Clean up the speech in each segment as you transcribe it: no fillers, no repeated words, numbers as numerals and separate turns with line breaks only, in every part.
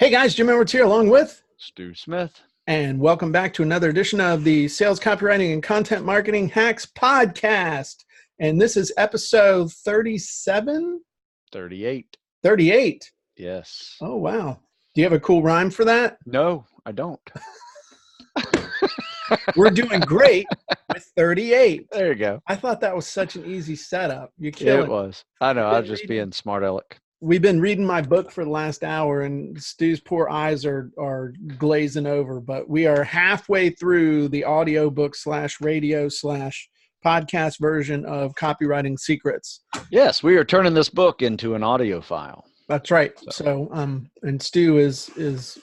Hey guys, Jim Edwards here along with
Stu Smith.
and welcome back to another edition of the Sales Copywriting and Content Marketing Hacks Podcast. And this is episode 37?
38.
38.
Yes.
Oh, wow. Do you have a cool rhyme for that?
No, I don't.
We're doing great with 38.
There you go.
I thought that was such an easy setup. You're
Yeah,
killing
it was. I know. I was just being smart aleck.
We've been reading my book for the last hour, and Stu's poor eyes are glazing over, but we are halfway through the audiobook / radio / podcast version of Copywriting Secrets.
Yes, we are turning this book into an audio file.
That's right. So and Stu is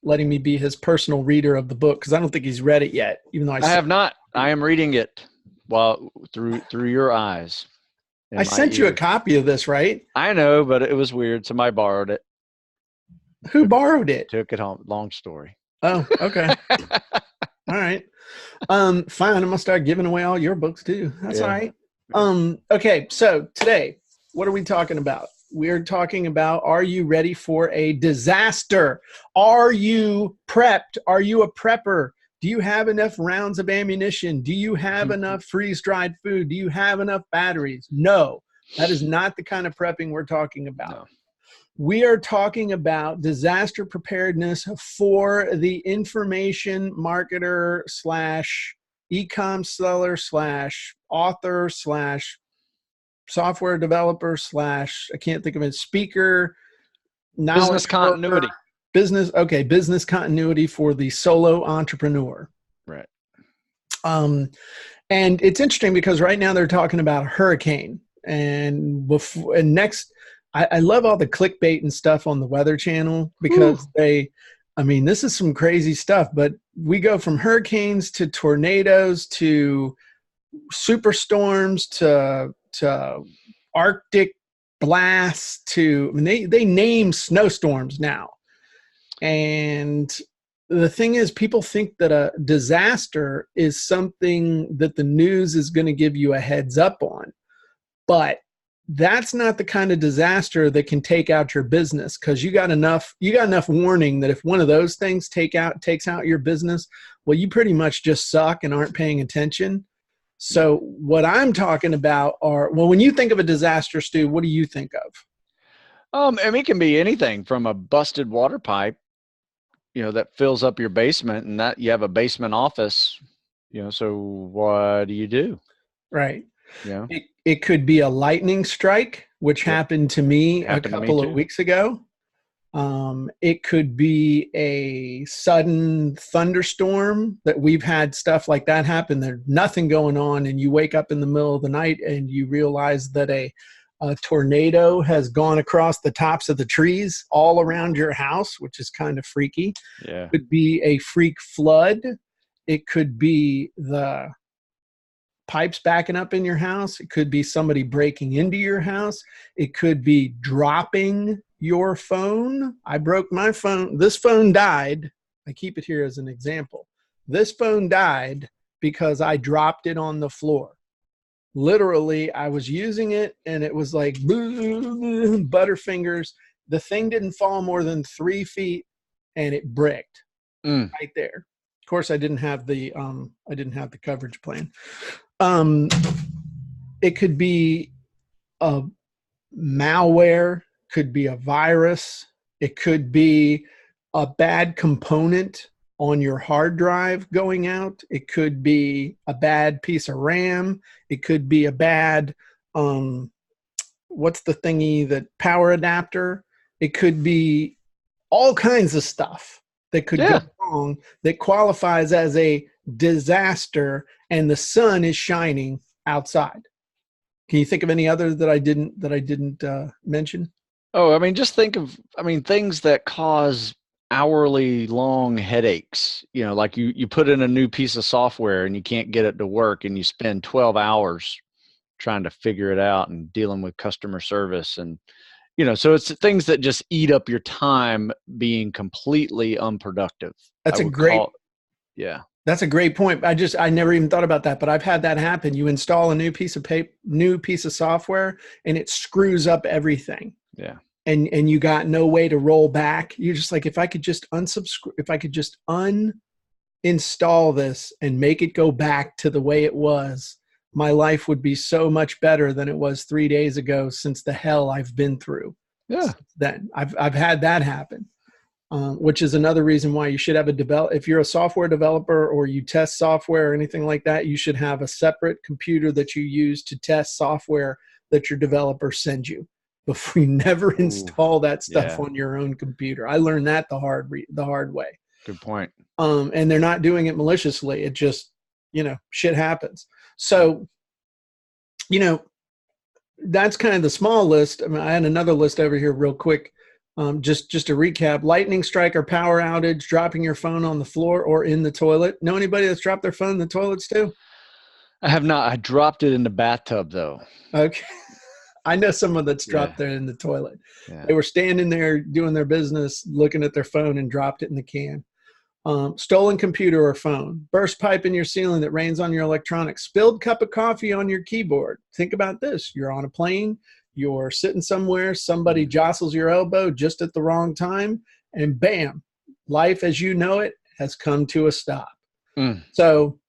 letting me be his personal reader of the book because I don't think he's read it yet, even though
I have not. I am reading it through your eyes.
I sent you a copy of this, right?
I know, but it was weird. Somebody borrowed it.
Who borrowed it?
Took it home. Long story.
Oh, okay. All right. Fine. I'm gonna start giving away all your books too. That's all right. Okay. So today, what are we talking about? We're talking about, are you ready for a disaster? Are you prepped? Are you a prepper? Do you have enough rounds of ammunition? Do you have enough freeze-dried food? Do you have enough batteries? No, that is not the kind of prepping we're talking about.
No.
We are talking about disaster preparedness for the information marketer / e-com seller / author / software developer / I can't think of it, speaker,
business continuity.
Business continuity for the solo entrepreneur.
Right.
And it's interesting because right now they're talking about hurricane. And next, I love all the clickbait and stuff on the Weather Channel because this is some crazy stuff. But we go from hurricanes to tornadoes to superstorms to Arctic blasts to, they name snowstorms now. And the thing is, people think that a disaster is something that the news is going to give you a heads up on. But that's not the kind of disaster that can take out your business, because you got enough warning that if one of those things takes out your business, well, you pretty much just suck and aren't paying attention. So what I'm talking about when you think of a disaster, Stu, what do you think of?
It can be anything from a busted water pipe, that fills up your basement, and that you have a basement office, so what do you do?
Right.
Yeah.
It could be a lightning strike, which happened to me a couple of weeks ago. It could be a sudden thunderstorm that we've had stuff like that happen. There's nothing going on, and you wake up in the middle of the night and you realize that a tornado has gone across the tops of the trees all around your house, which is kind of freaky.
Yeah.
It could be a freak flood. It could be the pipes backing up in your house. It could be somebody breaking into your house. It could be dropping your phone. I broke my phone. This phone died. I keep it here as an example. This phone died because I dropped it on the floor. Literally, I was using it and it was like butterfingers. The thing didn't fall more than 3 feet and it bricked right there. Of course, I didn't have the coverage plan. It could be a malware, could be a virus. It could be a bad component on your hard drive going out. It could be a bad piece of RAM. It could be a bad, what's the thingy, that power adapter. It could be all kinds of stuff that could go wrong that qualifies as a disaster, and the sun is shining outside. Can you think of any other that I didn't mention?
Oh, just think of, things that cause hourly long headaches, like you put in a new piece of software and you can't get it to work and you spend 12 hours trying to figure it out and dealing with customer service. And, so it's things that just eat up your time being completely unproductive. That's a great
point. I never even thought about that, but I've had that happen. You install a new piece of software and it screws up everything.
Yeah.
and you got no way to roll back. You're just like, if I could just unsubscribe, if I could just uninstall this and make it go back to the way it was, my life would be so much better than it was 3 days ago, since the hell I've been through.
Yeah.
Then I've had that happen, which is another reason why you should have if you're a software developer or you test software or anything like that, you should have a separate computer that you use to test software that your developer sends you. Before you never install that stuff on your own computer. I learned that the hard way.
Good point.
And they're not doing it maliciously. It just, shit happens. So, that's kind of the small list. I mean, I had another list over here real quick. Just to recap: lightning strike or power outage, dropping your phone on the floor or in the toilet. Know anybody that's dropped their phone in the toilets too?
I have not. I dropped it in the bathtub though.
Okay. I know someone that's dropped there in the toilet. Yeah. They were standing there doing their business, looking at their phone, and dropped it in the can. Stolen computer or phone, burst pipe in your ceiling that rains on your electronics, spilled cup of coffee on your keyboard. Think about this. You're on a plane, you're sitting somewhere, somebody jostles your elbow just at the wrong time, and bam, life as you know it has come to a stop. So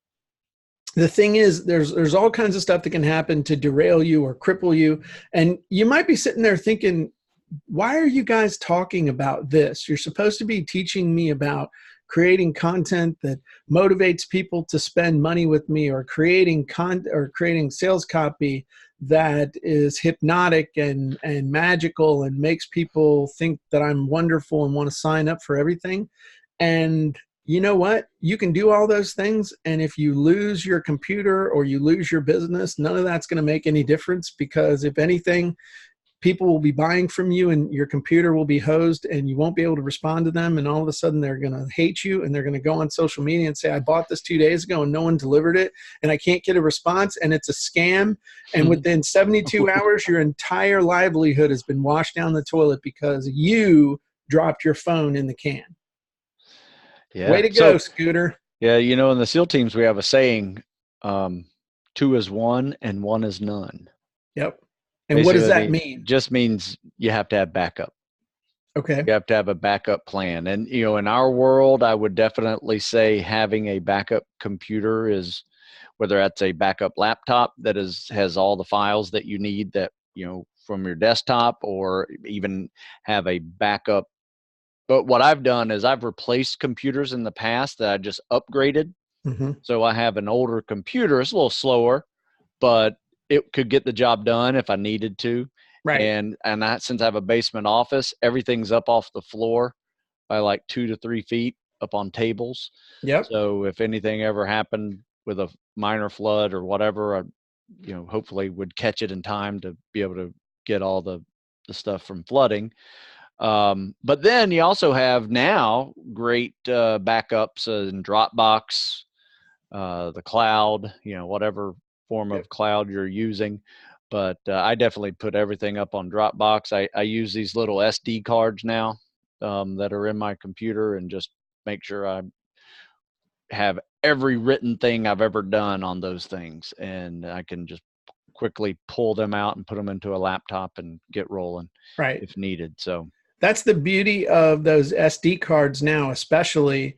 the thing is, there's all kinds of stuff that can happen to derail you or cripple you. And you might be sitting there thinking, why are you guys talking about this? You're supposed to be teaching me about creating content that motivates people to spend money with me, or creating sales copy that is hypnotic and magical and makes people think that I'm wonderful and want to sign up for everything. And you know what? You can do all those things, and if you lose your computer or you lose your business, none of that's going to make any difference, because if anything, people will be buying from you and your computer will be hosed and you won't be able to respond to them, and all of a sudden they're going to hate you and they're going to go on social media and say, I bought this 2 days ago and no one delivered it and I can't get a response and it's a scam. And within 72 hours, your entire livelihood has been washed down the toilet because you dropped your phone in the can. Yeah. Way to go, Scooter.
Yeah, in the SEAL teams, we have a saying, 2 is 1 and 1 is none.
Yep. And basically, what does that mean?
Just means you have to have backup.
Okay.
You have to have a backup plan. And, in our world, I would definitely say having a backup computer is, whether that's a backup laptop that has all the files that you need that, from your desktop, or even have a backup. But what I've done is I've replaced computers in the past that I just upgraded. So I have an older computer. It's a little slower, but it could get the job done if I needed to.
Right.
And since I have a basement office, everything's up off the floor by like 2 to 3 feet up on tables.
Yep.
So if anything ever happened with a minor flood or whatever, I, hopefully would catch it in time to be able to get all the stuff from flooding. But then you also have now great backups in Dropbox, the cloud, whatever form of cloud you're using. But I definitely put everything up on Dropbox. I use these little SD cards now that are in my computer, and just make sure I have every written thing I've ever done on those things. And I can just quickly pull them out and put them into a laptop and get rolling if needed. So
that's the beauty of those SD cards now, especially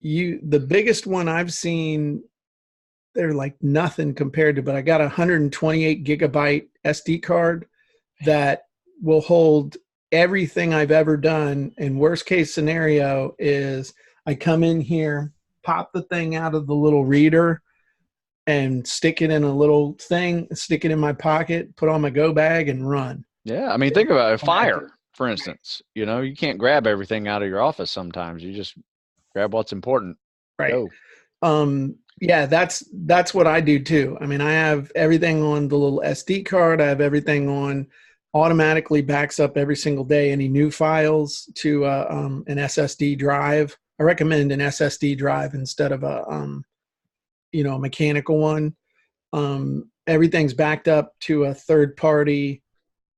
the biggest one I've seen, they're like nothing compared to, but I got a 128 gigabyte SD card that will hold everything I've ever done. And worst case scenario is I come in here, pop the thing out of the little reader and stick it in a little thing, stick it in my pocket, put on my go bag and run.
Yeah. I mean, think about it. Fire, for instance, you can't grab everything out of your office. Sometimes you just grab what's important.
Right. Go. Yeah, that's what I do too. I mean, I have everything on the little SD card. I have everything on, automatically backs up every single day any new files to an SSD drive. I recommend an SSD drive instead of a mechanical one. Everything's backed up to a third party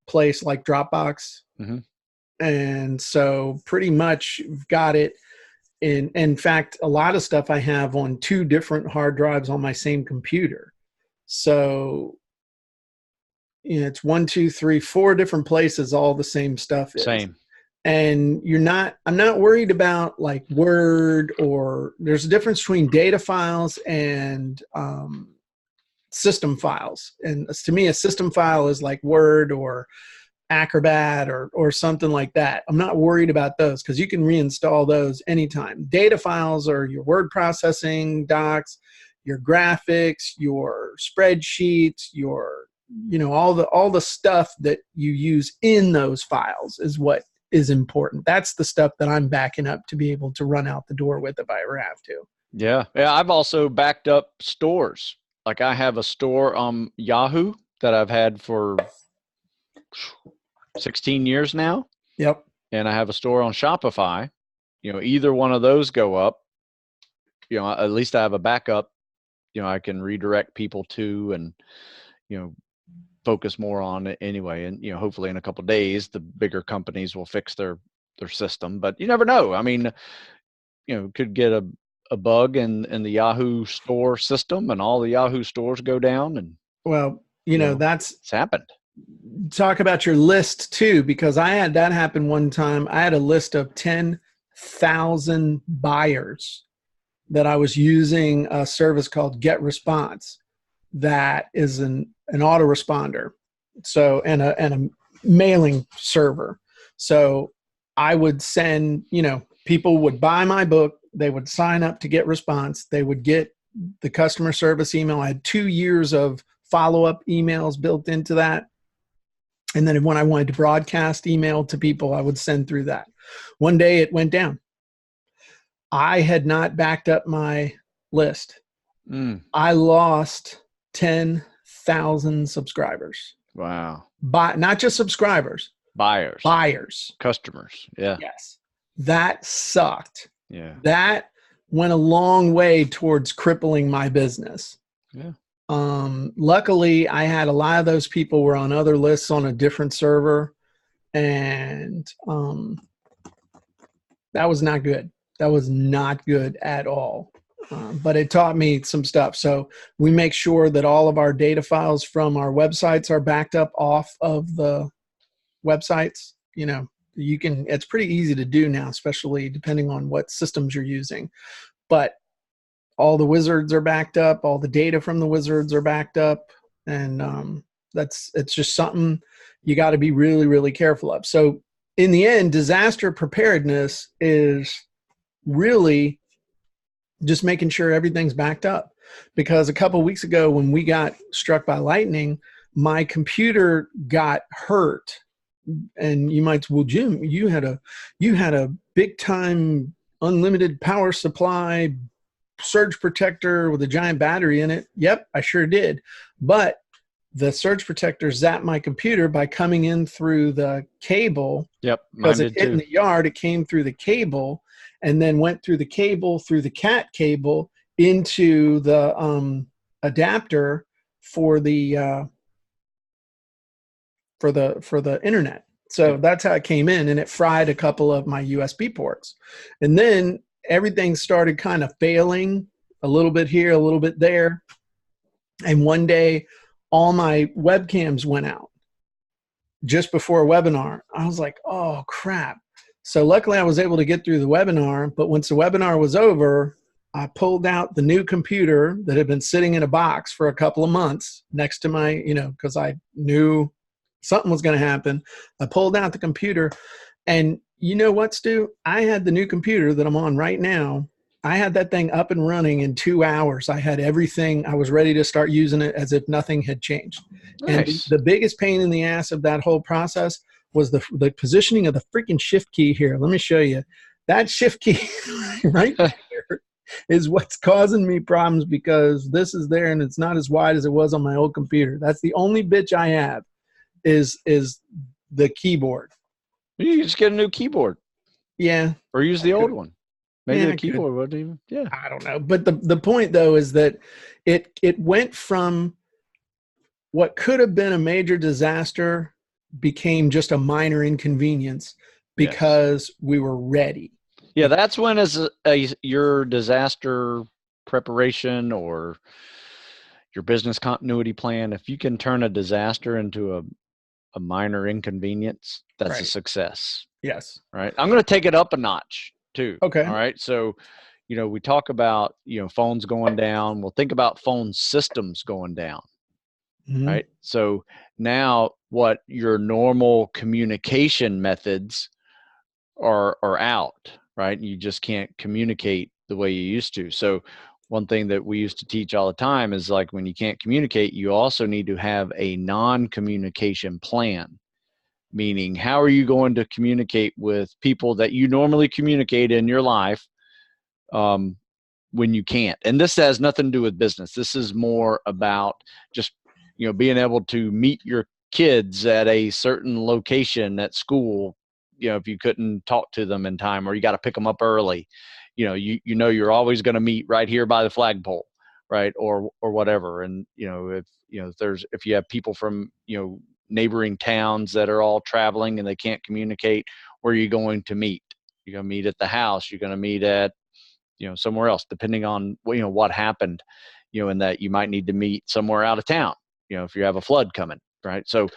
place like Dropbox. And so pretty much you've got it. In fact, a lot of stuff I have on 2 different hard drives on my same computer. So it's 1, 2, 3, 4 different places all the same stuff is.
Same.
And I'm not worried about like Word, or there's a difference between data files and system files. And to me, a system file is like Word or Acrobat or something like that. I'm not worried about those because you can reinstall those anytime. Data files are your word processing docs, your graphics, your spreadsheets, your all the stuff that you use in those files is what is important. That's the stuff that I'm backing up to be able to run out the door with if I ever have to.
Yeah. Yeah. I've also backed up stores. Like I have a store on Yahoo that I've had for 16 years now.
Yep.
And I have a store on Shopify. Either one of those go up, at least I have a backup, I can redirect people to, and, focus more on it anyway. And, hopefully in a couple of days, the bigger companies will fix their system, but you never know. I mean, could get a bug in the Yahoo store system and all the Yahoo stores go down, and
Well,
it's happened.
Talk about your list too, because I had that happen one time. I had a list of 10,000 buyers that I was using a service called Get Response. That is an autoresponder. So, and a mailing server. So I would send, people would buy my book. They would sign up to Get Response. They would get the customer service email. I had 2 years of follow-up emails built into that. And then when I wanted to broadcast email to people, I would send through that. One day it went down. I had not backed up my list. I lost 10,000 subscribers.
Wow.
Not just subscribers. Buyers.
Customers. Yeah.
Yes. That sucked.
Yeah.
That went a long way towards crippling my business.
Yeah.
Luckily, I had a lot of those people were on other lists on a different server, and that was not good. That was not good at all. But it taught me some stuff. So we make sure that all of our data files from our websites are backed up off of the websites. It's pretty easy to do now, especially depending on what systems you're using. But all the wizards are backed up. All the data from the wizards are backed up. And it's just something you got to be really, really careful of. So in the end, disaster preparedness is really just making sure everything's backed up. Because a couple of weeks ago when we got struck by lightning, my computer got hurt. And you might, well, Jim, you had a big time unlimited power supply surge protector with a giant battery in it. Yep, I sure did. But the surge protector zapped my computer by coming in through the cable.
Yep,
because it hit in the yard. It came through the cable and then went through the cable, through the cat cable into the adapter for the internet. So that's how it came in, and it fried a couple of my USB ports. And then everything started kind of failing a little bit here, a little bit there. And one day, all my webcams went out just before a webinar. I was like, oh, crap. So luckily, I was able to get through the webinar. But once the webinar was over, I pulled out the new computer that had been sitting in a box for a couple of months next to my, because I knew something was going to happen. I pulled out the computer, and you know what, Stu? I had the new computer that I'm on right now. I had that thing up and running in 2 hours. I had everything. I was ready to start using it as if nothing had changed.
Nice.
And the biggest pain in the ass of that whole process was the positioning of the freaking shift key here. Let me show you. That shift key right there is what's causing me problems, because this is there and it's not as wide as it was on my old computer. That's the only bitch I have is the keyboard.
You can just get a new keyboard.
Yeah.
Or use the old one. Maybe the keyboard wouldn't even. Yeah.
I don't know. But the point though is that it went from what could have been a major disaster became just a minor inconvenience because we were ready.
Yeah, that's when your disaster preparation or your business continuity plan. If you can turn a disaster into a minor inconvenience, that's a
Right.
success.
Yes.
Right. I'm going to take it up a notch too.
Okay.
All right. So, we talk about, phones going down. Well, think about phone systems going down.
Mm-hmm.
Right. So now what your normal communication methods are out, right? You just can't communicate the way you used to. So one thing that we used to teach all the time is, like, when you can't communicate, you also need to have a non-communication plan. Meaning, how are you going to communicate with people that you normally communicate in your life when you can't? And this has nothing to do with business. This is more about just, being able to meet your kids at a certain location at school. If you couldn't talk to them in time, or you got to pick them up early, you're always going to meet right here by the flagpole, right? Or whatever. And, if you have people from, neighboring towns that are all traveling and they can't communicate, where are you going to meet? You're going to meet at the house. You're going to meet at, somewhere else, depending on, what happened, and that you might need to meet somewhere out of town, if you have a flood coming, right? So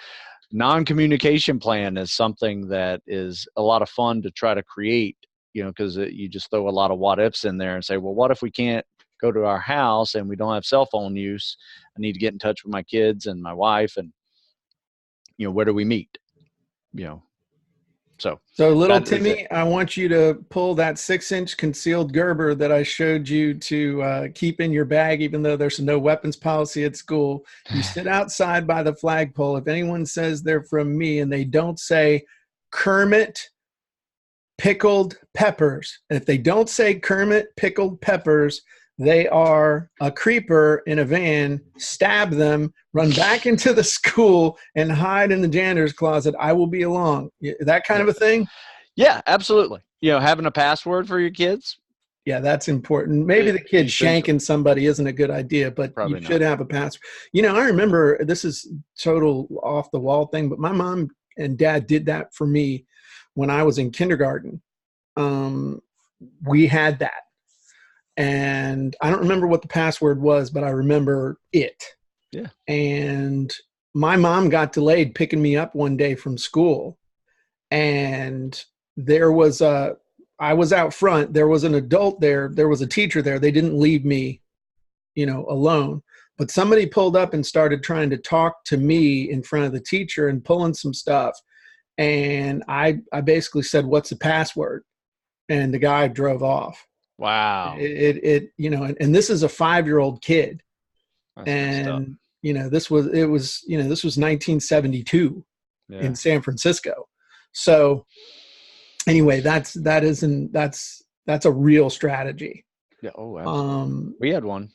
non-communication plan is something that is a lot of fun to try to create, because you just throw a lot of what ifs in there and say, well, what if we can't go to our house and we don't have cell phone use? I need to get in touch with my kids and my wife, and, where do we meet? So
little
that is it.
Timmy, I want you to pull that 6-inch concealed Gerber that I showed you to keep in your bag, even though there's no weapons policy at school. You sit outside by the flagpole. If anyone says they're from me and they don't say Kermit pickled peppers, if they don't say Kermit pickled peppers, they are a creeper in a van. Stab them, run back into the school, and hide in the janitor's closet. I will be along. That kind of a thing?
Yeah, absolutely. Having a password for your kids.
Yeah, that's important. Maybe the kid
Essential.
shanking somebody isn't a good idea, but
Probably
you should
not.
have a password. I remember, this is total off the wall thing, but my mom and dad did that for me when I was in kindergarten. We had that. And I don't remember what the password was, but I remember it.
Yeah.
And my mom got delayed picking me up one day from school. And I was out front. There was an adult there. There was a teacher there. They didn't leave me, alone. But somebody pulled up and started trying to talk to me in front of the teacher and pulling some stuff. And I basically said, "What's the password?" And the guy drove off.
Wow.
And this is a 5-year-old kid.
That's messed up.
And, this was 1972 in San Francisco. So anyway, that's a real strategy.
Yeah. Oh, absolutely. We had one.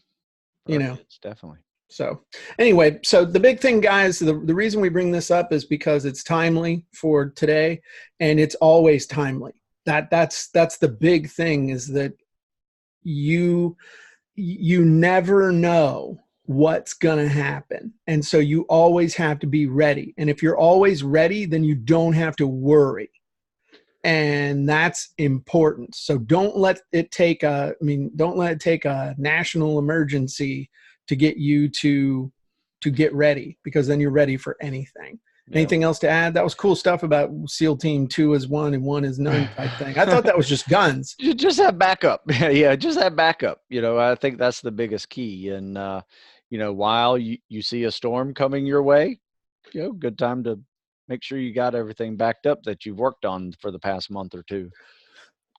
Kids, definitely.
So anyway, so the big thing, guys, the reason we bring this up is because it's timely for today, and it's always timely. That's the big thing, is that you never know what's going to happen. And so you always have to be ready. And if you're always ready, then you don't have to worry. And that's important. So don't let it take a national emergency to get you to get ready, because then you're ready for anything. Yeah. Anything else to add? That was cool stuff about SEAL Team 2 is 1 and 1 is none type thing. I thought that was just guns.
You just have backup. Yeah, just have backup. I think that's the biggest key. And, while you see a storm coming your way, good time to make sure you got everything backed up that you've worked on for the past month or two.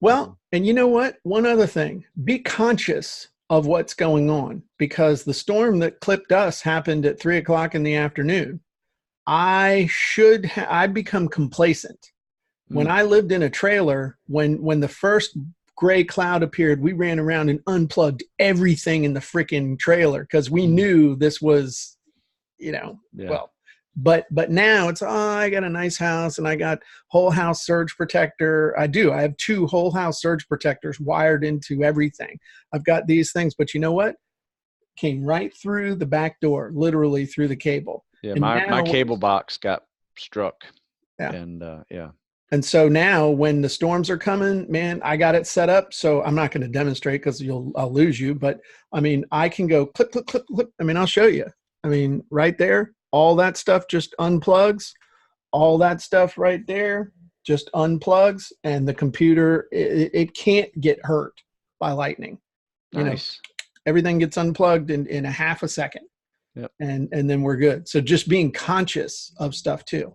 Well, and you know what? One other thing, be conscious of what's going on, because the storm that clipped us happened at 3:00 in the afternoon. I become complacent. When I lived in a trailer, when the first gray cloud appeared, we ran around and unplugged everything in the freaking trailer, because we knew this was, well, but now it's, I got a nice house and I got whole house surge protector. I have 2 whole house surge protectors wired into everything. I've got these things, but you know what? Came right through the back door, literally through the cable.
Yeah, my cable box got struck.
Yeah.
And
And so now when the storms are coming, man, I got it set up. So I'm not going to demonstrate because I'll lose you. But I mean, I can go clip, clip, clip, clip. I mean, I'll show you. I mean, right there, all that stuff just unplugs. All that stuff right there just unplugs, and the computer, it can't get hurt by lightning. You know,
Nice.
everything gets unplugged in a half a second.
Yep.
And then we're good. So just being conscious of stuff too.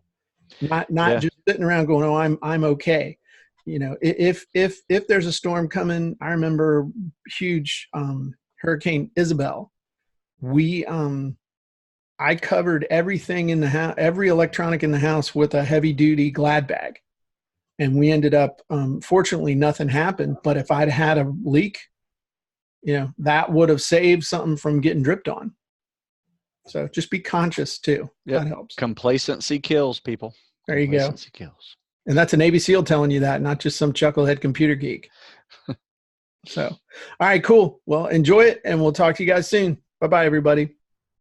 Not
Yeah.
just sitting around going, "Oh, I'm okay." You know, if there's a storm coming, I remember huge Hurricane Isabel. We I covered everything in the house, every electronic in the house with a heavy duty Glad bag, and we ended up. Fortunately, nothing happened. But if I'd had a leak, you know, that would have saved something from getting dripped on. So just be conscious too.
Yep.
That helps.
Complacency kills, people.
There you go.
Complacency kills.
And that's a Navy SEAL telling you that, not just some chucklehead computer geek. So, all right, cool. Well, enjoy it, and we'll talk to you guys soon. Bye-bye, everybody.